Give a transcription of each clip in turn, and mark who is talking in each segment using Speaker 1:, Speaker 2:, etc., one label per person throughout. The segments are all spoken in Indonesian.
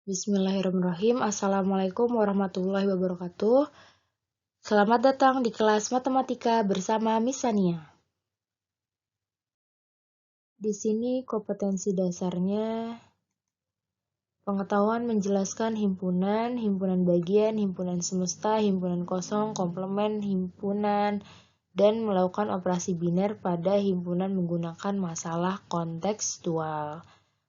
Speaker 1: Bismillahirrahmanirrahim. Assalamualaikum warahmatullahi wabarakatuh. Selamat datang di kelas matematika bersama Miss Sania. Di sini kompetensi dasarnya pengetahuan menjelaskan himpunan, himpunan bagian, himpunan semesta, himpunan kosong, komplement, himpunan, dan melakukan operasi biner pada himpunan menggunakan masalah kontekstual.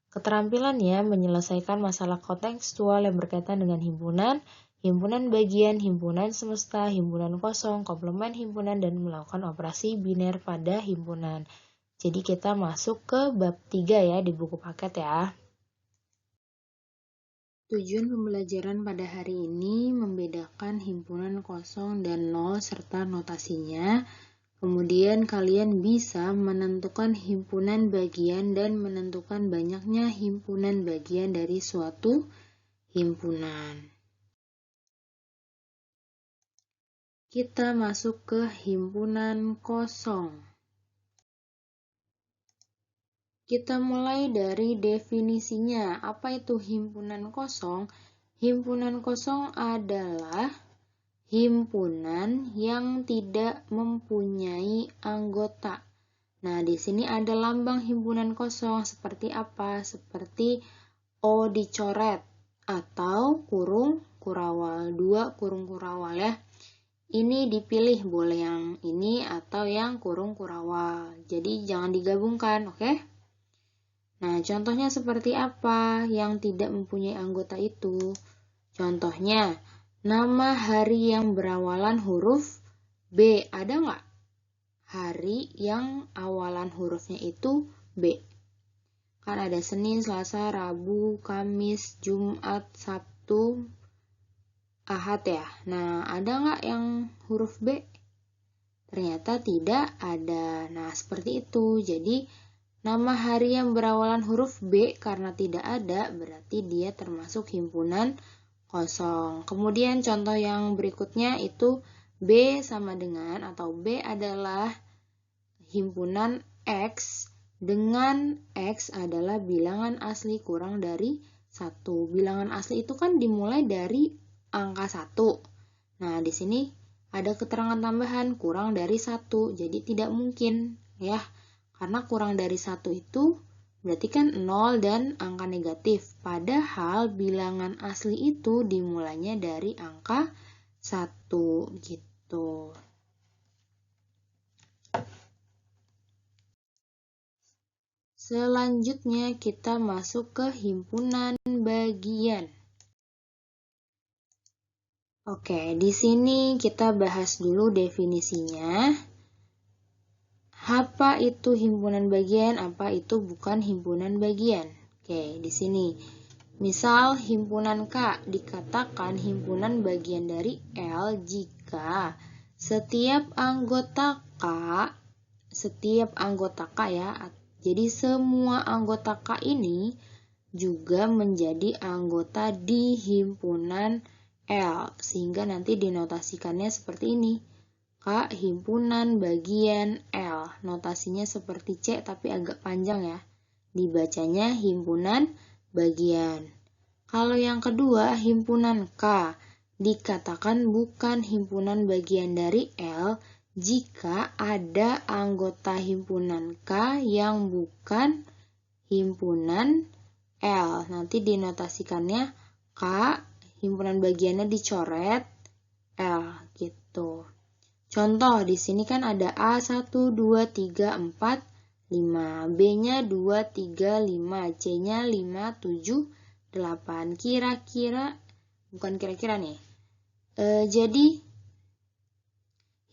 Speaker 1: Keterampilannya menyelesaikan masalah kontekstual yang berkaitan dengan himpunan, himpunan bagian, himpunan semesta, himpunan kosong, komplement himpunan, dan melakukan operasi biner pada himpunan. Jadi kita masuk ke bab 3 ya di buku paket ya. Tujuan pembelajaran pada hari ini membedakan himpunan kosong dan nol serta notasinya. Kemudian kalian bisa menentukan himpunan bagian dan menentukan banyaknya himpunan bagian dari suatu himpunan. Kita masuk ke himpunan kosong. Kita mulai dari definisinya. Apa itu himpunan kosong? Himpunan kosong adalah himpunan yang tidak mempunyai anggota. Nah, di sini ada lambang himpunan kosong seperti apa? Seperti O dicoret atau kurung kurawal, 2 kurung kurawal ya. Ini dipilih, boleh yang ini atau yang kurung kurawal. Jadi jangan digabungkan, oke? Nah, contohnya seperti apa yang tidak mempunyai anggota itu? Contohnya, nama hari yang berawalan huruf B. Ada nggak? Hari yang awalan hurufnya itu B. Kan ada Senin, Selasa, Rabu, Kamis, Jumat, Sabtu, Ahad ya. Nah, ada nggak yang huruf B? Ternyata tidak ada. Nah, seperti itu. Jadi, nama hari yang berawalan huruf B karena tidak ada, berarti dia termasuk himpunan kosong. Kemudian contoh yang berikutnya itu B sama dengan atau B adalah himpunan X dengan X adalah bilangan asli kurang dari 1. Bilangan asli itu kan dimulai dari angka 1. Nah, di sini ada keterangan tambahan kurang dari 1. Jadi tidak mungkin ya. Karena kurang dari 1 itu berarti kan 0 dan angka negatif. Padahal bilangan asli itu dimulainya dari angka 1 gitu. Selanjutnya kita masuk ke himpunan bagian. Oke, di sini kita bahas dulu definisinya. Apa itu himpunan bagian, apa itu bukan himpunan bagian. Oke, di sini. Misal himpunan K dikatakan himpunan bagian dari L jika setiap anggota K ya, jadi semua anggota K ini juga menjadi anggota di himpunan L, sehingga nanti dinotasikannya seperti ini. K himpunan bagian L, notasinya seperti C tapi agak panjang ya, dibacanya himpunan bagian. Kalau yang kedua, himpunan K dikatakan bukan himpunan bagian dari L jika ada anggota himpunan K yang bukan himpunan L. Nanti dinotasikannya K, himpunan bagiannya dicoret L gitu. Contoh, di sini kan ada A 1, 2, 3, 4, 5. B-nya 2, 3, 5. C-nya 5, 7, 8. Bukan kira-kira nih. Jadi,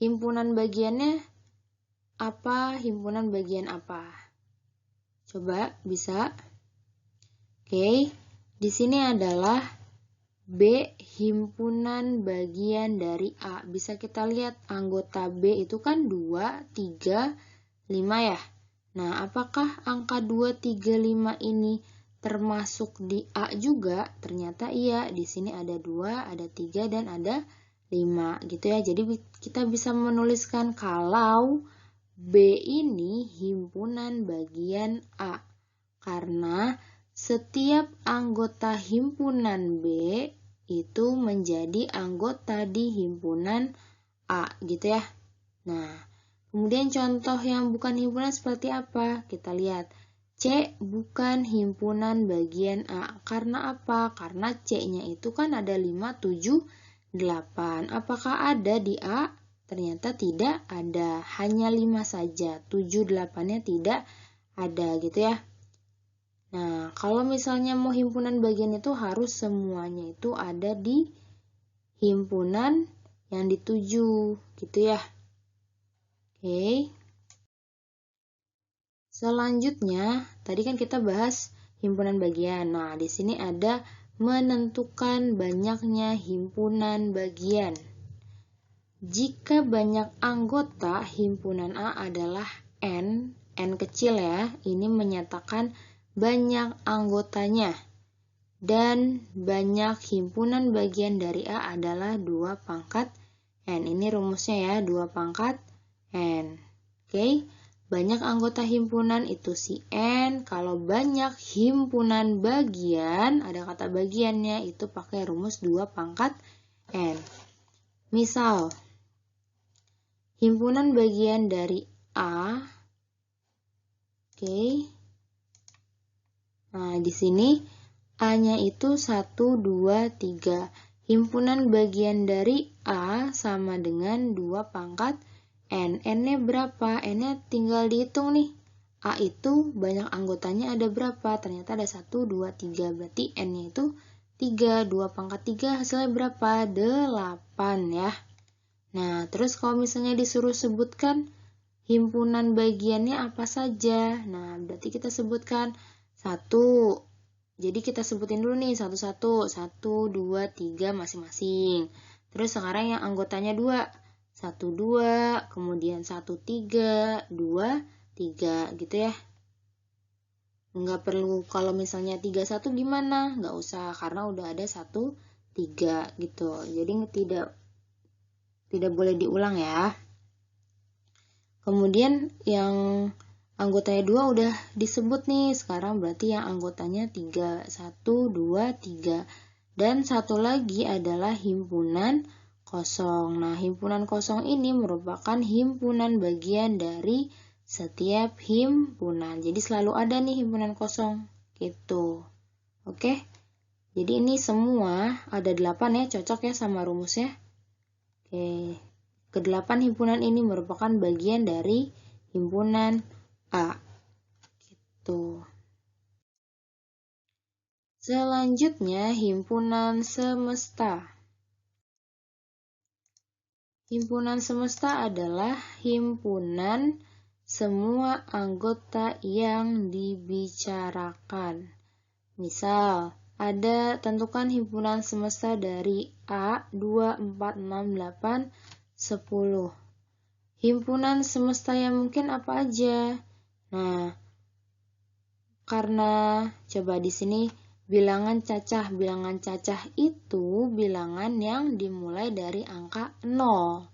Speaker 1: himpunan bagiannya apa? Himpunan bagian apa? Coba, bisa? Oke, di sini adalah B himpunan bagian dari A. Bisa kita lihat anggota B itu kan 2, 3, 5 ya. Nah, apakah angka 2, 3, 5 ini termasuk di A juga? Ternyata iya, di sini ada 2, ada 3, dan ada 5 gitu ya. Jadi kita bisa menuliskan kalau B ini himpunan bagian A. Karena setiap anggota himpunan B itu menjadi anggota di himpunan A, gitu ya. Nah, kemudian contoh yang bukan himpunan seperti apa? Kita lihat. C bukan himpunan bagian A. Karena apa? Karena C-nya itu kan ada 5, 7, 8. Apakah ada di A? Ternyata tidak ada. Hanya 5 saja. 7, 8-nya tidak ada gitu ya. Nah, kalau misalnya mau himpunan bagian itu harus semuanya itu ada di himpunan yang dituju, gitu ya. Oke. Selanjutnya, tadi kan kita bahas himpunan bagian. Nah, di sini ada menentukan banyaknya himpunan bagian. Jika banyak anggota himpunan A adalah N kecil ya, ini menyatakan banyak anggotanya. Dan banyak himpunan bagian dari A adalah 2 pangkat N. Ini rumusnya ya, 2 pangkat N. Oke, banyak anggota himpunan itu si N. Kalau banyak himpunan bagian, ada kata bagiannya, itu pakai rumus 2 pangkat N. Misal, himpunan bagian dari A. Oke. Nah, di sini A-nya itu 1, 2, 3. Himpunan bagian dari A sama dengan 2 pangkat N. N-nya berapa? N-nya tinggal dihitung nih. A itu banyak anggotanya ada berapa? Ternyata ada 1, 2, 3. Berarti N-nya itu 3. 2 pangkat 3 hasilnya berapa? 8 ya. Nah, terus kalau misalnya disuruh sebutkan himpunan bagiannya apa saja? Nah, berarti kita sebutkan 1. Jadi kita sebutin dulu nih satu-satu. 1, 2, 3 masing-masing. Terus sekarang yang anggotanya 2. 1, 2, kemudian 1, 3, 2, 3 gitu ya. Nggak perlu kalau misalnya 3, 1 gimana? Nggak usah karena udah ada 1, 3 gitu. Jadi tidak boleh diulang ya. Kemudian yang anggotanya 2 udah disebut nih, sekarang berarti yang anggotanya 3, 1, 2, 3. Dan satu lagi adalah himpunan kosong. Nah, himpunan kosong ini merupakan himpunan bagian dari setiap himpunan. Jadi selalu ada nih himpunan kosong, gitu. Oke, jadi ini semua ada 8 ya, cocok ya sama rumusnya. Oke, ke-8 himpunan ini merupakan bagian dari himpunan A. Gitu. Selanjutnya, himpunan semesta. Himpunan semesta adalah himpunan semua anggota yang dibicarakan. Misal, ada tentukan himpunan semesta dari A, 2, 4, 6, 8, 10. Himpunan semesta yang mungkin apa aja? Nah, karena coba di sini bilangan cacah. Bilangan cacah itu bilangan yang dimulai dari angka 0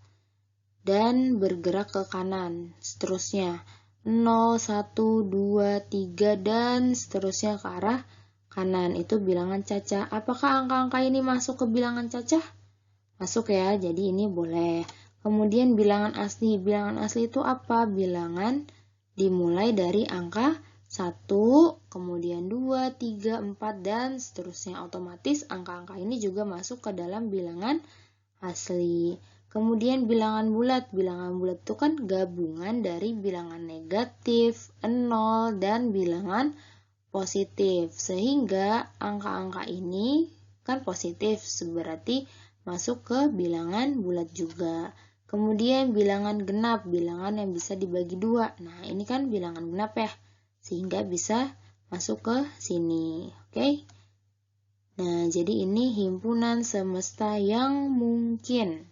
Speaker 1: dan bergerak ke kanan. Seterusnya 0, 1, 2, 3 dan seterusnya ke arah kanan. Itu bilangan cacah. Apakah angka-angka ini masuk ke bilangan cacah? Masuk ya, jadi ini boleh. Kemudian bilangan asli. Bilangan asli itu apa? Bilangan dimulai dari angka 1, kemudian 2, 3, 4, dan seterusnya. Otomatis angka-angka ini juga masuk ke dalam bilangan asli. Kemudian bilangan bulat. Bilangan bulat itu kan gabungan dari bilangan negatif, 0, dan bilangan positif. Sehingga angka-angka ini kan positif, berarti masuk ke bilangan bulat juga. Kemudian bilangan genap, bilangan yang bisa dibagi 2. Nah, ini kan bilangan genap ya, sehingga bisa masuk ke sini. Oke? Nah, jadi ini himpunan semesta yang mungkin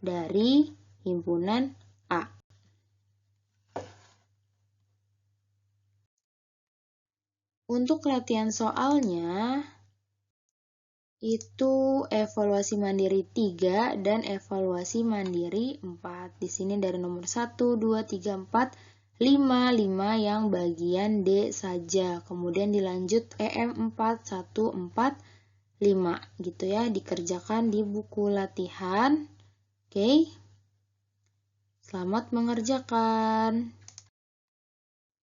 Speaker 1: dari himpunan A. Untuk latihan soalnya, itu evaluasi mandiri 3 dan evaluasi mandiri 4. Di sini dari nomor 1, 2, 3, 4, 5 yang bagian D saja. Kemudian dilanjut EM 4145 gitu ya, dikerjakan di buku latihan. Oke. Selamat mengerjakan.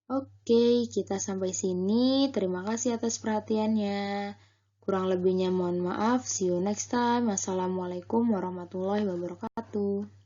Speaker 1: Oke, kita sampai sini. Terima kasih atas perhatiannya. Kurang lebihnya mohon maaf. See you next time. Assalamualaikum warahmatullahi wabarakatuh.